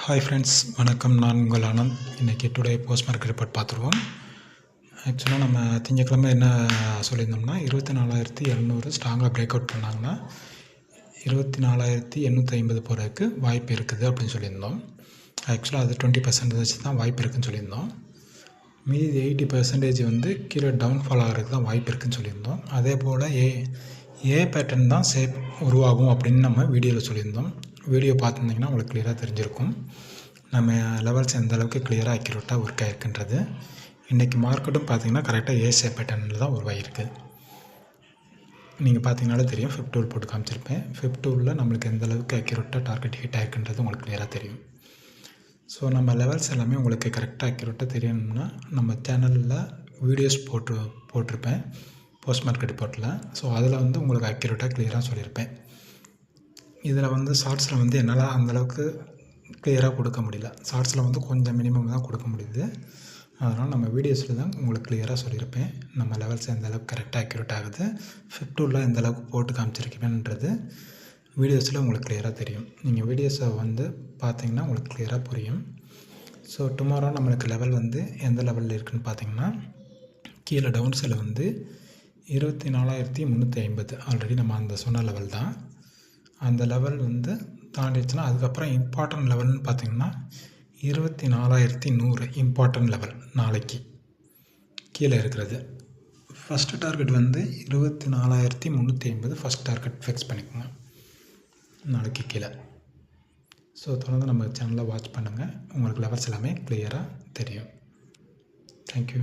Hi friends, வணக்கம். நான் உங்கள் ஆனந்த். இன்றைக்கி டுடே போஸ்ட் மார்க்கெட் ரிப்போர்ட் பார்த்துருவோம். ஆக்சுவலாக நம்ம திங்கக்கிழமை என்ன சொல்லியிருந்தோம்னா 24,700 ஸ்ட்ராங்காக பிரேக் அவுட் பண்ணாங்கன்னா 24,850 போகிறதுக்கு வாய்ப்பு இருக்குது அப்படின்னு சொல்லியிருந்தோம். ஆக்சுவலாக அது 20% தான் வாய்ப்பு இருக்குதுன்னு சொல்லியிருந்தோம். மீதி 80% வந்து கீழே டவுன்ஃபால் ஆகிறதுக்கு தான் வாய்ப்பு இருக்குதுன்னு சொல்லியிருந்தோம். அதே போல் ஏ பேட்டர்ன் தான் சேப் உருவாகும் அப்படின்னு நம்ம வீடியோவில் சொல்லியிருந்தோம். வீடியோ பார்த்துருந்திங்கன்னா உங்களுக்கு கிளியராக தெரிஞ்சிருக்கும் நம்ம லெவல்ஸ் எந்த அளவுக்கு கிளியராக அக்யூரேட்டாக ஒர்க் ஆகிருக்குன்றது. இன்றைக்கி மார்க்கெட்டும் பார்த்திங்கன்னா கரெக்டாக ஏ ஷேப் பேட்டர்னில் தான் உருவாகிருக்கு. நீங்கள் பார்த்தீங்கனாலே தெரியும், ஃபிப் டூல் போட்டு காமிச்சிருப்பேன். ஃபிப் டூலில் நம்மளுக்கு எந்த அளவுக்கு அக்யூரேட்டாக டார்கெட் ஹிட் ஆகிருக்குன்றது உங்களுக்கு கிளியராக தெரியும். ஸோ நம்ம லெவல்ஸ் எல்லாமே உங்களுக்கு கரெக்டாக அக்யூரேட்டாக தெரியணும்னா நம்ம சேனலில் வீடியோஸ் போட்டிருப்பேன் போஸ்ட் மார்க்கெட் ரிப்போர்ட்டில். ஸோ அதில் வந்து உங்களுக்கு அக்யூரேட்டாக கிளியராக சொல்லியிருப்பேன். இதில் வந்து ஷார்ட்ஸில் வந்து என்னால் அந்தளவுக்கு கிளியராக கொடுக்க முடியல. ஷார்ட்ஸில் வந்து கொஞ்சம் மினிமம் தான் கொடுக்க முடியுது. அதனால் நம்ம வீடியோஸில் தான் உங்களுக்கு கிளியராக சொல்லியிருப்பேன் நம்ம லெவல்ஸ் எந்த அளவுக்கு கரெக்டாக அக்யூரேட் ஆகுது, ஃபிப் டூலில் எந்த அளவுக்கு போட்டு காமிச்சிருக்கேன்ன்றது வீடியோஸில் உங்களுக்கு கிளியராக தெரியும். நீங்கள் வீடியோஸை வந்து பார்த்தீங்கன்னா உங்களுக்கு கிளியராக புரியும். ஸோ டுமாரோ நம்மளுக்கு லெவல் வந்து எந்த லெவலில் இருக்குதுன்னு பார்த்தீங்கன்னா கீழே டவுன் சைடில் வந்து 24,350 ஆல்ரெடி நம்ம அந்த சொன்ன லெவல் தான். அந்த லெவல் வந்து தாண்டிடுச்சுன்னா அதுக்கப்புறம் இம்பார்ட்டன்ட் லெவல்னு பார்த்திங்கன்னா 24,100 இம்பார்ட்டன்ட் லெவல் நாளைக்கு கீழே இருக்கிறது. ஃபஸ்ட்டு டார்கெட் வந்து 24,350 ஃபஸ்ட் டார்கெட் ஃபிக்ஸ் பண்ணிக்கோங்க நாளைக்கு கீழே. ஸோ தொடர்ந்து நம்ம சேனலை வாட்ச் பண்ணுங்கள், உங்களுக்கு லெவல்ஸ் எல்லாமே கிளியராக தெரியும். தேங்க்யூ.